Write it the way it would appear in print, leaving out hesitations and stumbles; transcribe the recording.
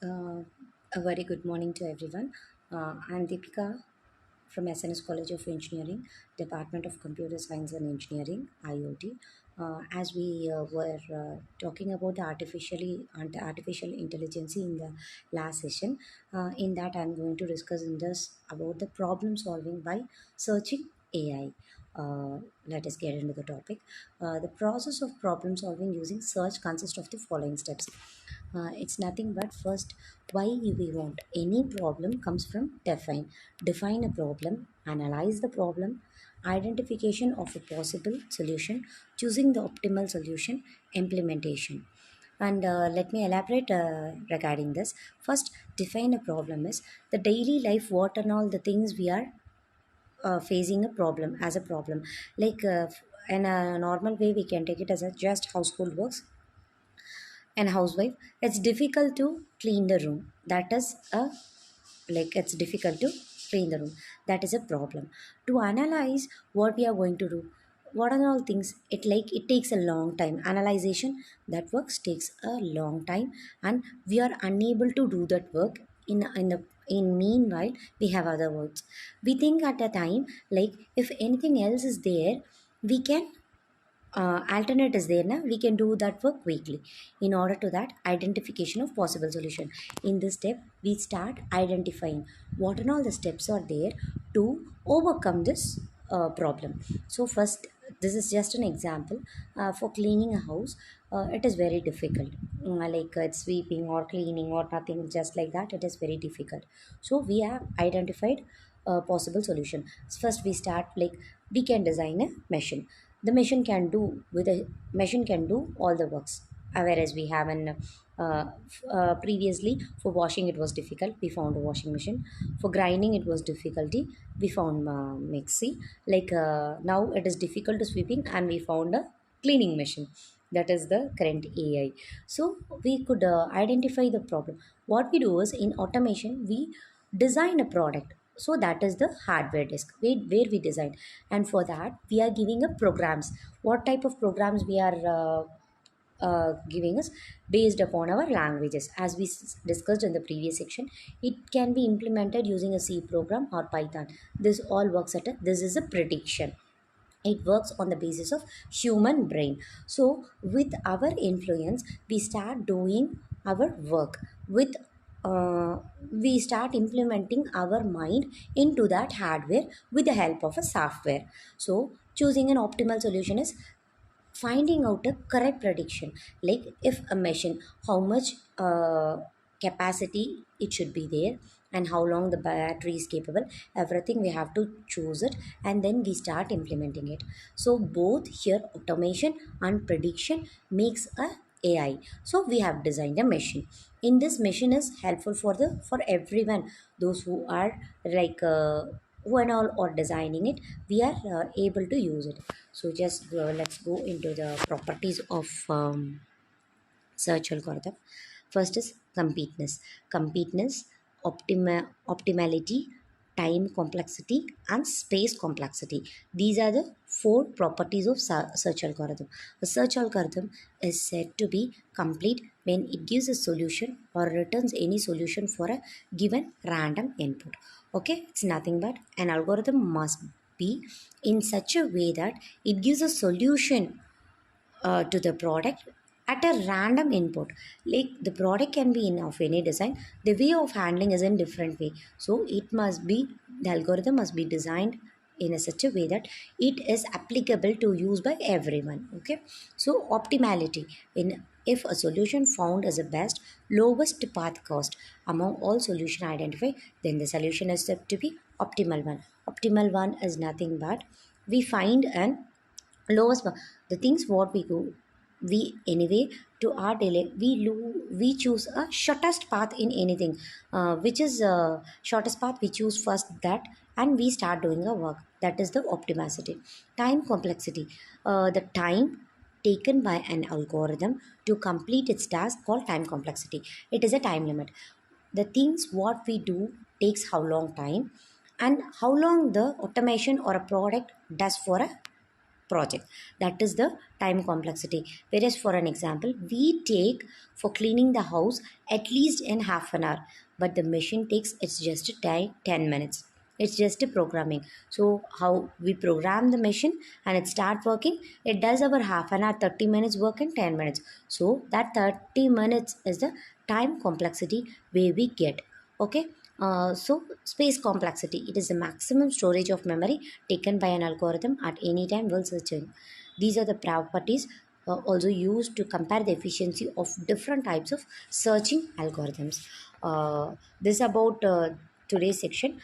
Uh, a very good morning to everyone. I'm Deepika from SNS College of Engineering, Department of Computer Science and Engineering, IoT. As we were talking about the artificial intelligence in the last session, in that I'm going to discuss in this about the problem solving by searching AI. Let us get into the topic. The process of problem solving using search consists of the following steps. It's nothing but first why we want any problem comes from define a problem, analyze the problem, identification of a possible solution, choosing the optimal solution, implementation. And let me elaborate regarding this. First, define a problem is the daily life, what and all the things we are facing a problem as a problem. Like in a normal way, we can take it as a just household works and housewife. It's difficult to clean the room. That is a it's difficult to clean the room. That is a problem. To analyze what we are going to do, what are all things, it takes a long time. Analyzation, that works takes a long time, and we are unable to do that work in meanwhile we have other works. We think at a time, like if anything else is there, we can alternate is there now, we can do that work quickly. In order to that, identification of possible solution. In this step, we start identifying what and all the steps are there to overcome this problem. So first, this is just an example. For cleaning a house, it is very difficult. It's sweeping or cleaning or nothing, just like that, it is very difficult. So we have identified a possible solution. First we start, like, we can design a machine. The machine can do all the works. Whereas we have an previously, for washing it was difficult, we found a washing machine. For grinding it was difficulty, we found mixie. Now it is difficult to sweeping, and we found a cleaning machine. That is the current AI. So we could identify the problem. What we do is, in automation, we design a product. So that is the hardware disk where we design. And for that, we are giving a programs. What type of programs we are giving us? Based upon our languages, as we discussed in the previous section, it can be implemented using a C program or Python. This all works at a, this is a prediction. It works on the basis of human brain. So with our influence, we start doing our work with uh, we start implementing our mind into that hardware with the help of a software. So choosing an optimal solution is finding out a correct prediction. Like, if a machine, how much capacity it should be there, and how long the battery is capable, everything we have to choose it, and then we start implementing it. So both here, automation and prediction makes a AI. So we have designed a machine. In this, machine is helpful for everyone, those who are like who and all are designing it. We are able to use it. So just let's go into the properties of search algorithm. First is completeness. Completeness, optimality, time complexity, and space complexity. These are the four properties of search algorithm. A search algorithm is said to be complete when it gives a solution or returns any solution for a given random input. Okay, it's nothing but an algorithm must be in such a way that it gives a solution to the product at a random input. Like, the product can be in of any design, the way of handling is in different way. So it must be, the algorithm must be designed in a such a way that it is applicable to use by everyone. Okay, so optimality, in if a solution found as the best lowest path cost among all solution identified, then the solution is said to be optimal one. Optimal one is nothing but we find an lowest the things what we do, we anyway, to our daily, we choose a shortest path in anything, which is shortest path, we choose first that, and we start doing our work. That is the optimicity. Time complexity, the time taken by an algorithm to complete its task, called time complexity. It is a time limit. The things what we do takes how long time, and how long the automation or a product does for a project. That is the time complexity. Whereas for an example, we take for cleaning the house at least in half an hour, but the machine takes it's just a 10 minutes. It's just a programming. So how we program the machine and it start working, it does our half an hour 30 minutes work in 10 minutes. So that 30 minutes is the time complexity where we get. Okay. So space complexity, it is the maximum storage of memory taken by an algorithm at any time while searching. These are the properties also used to compare the efficiency of different types of searching algorithms. This about today's section.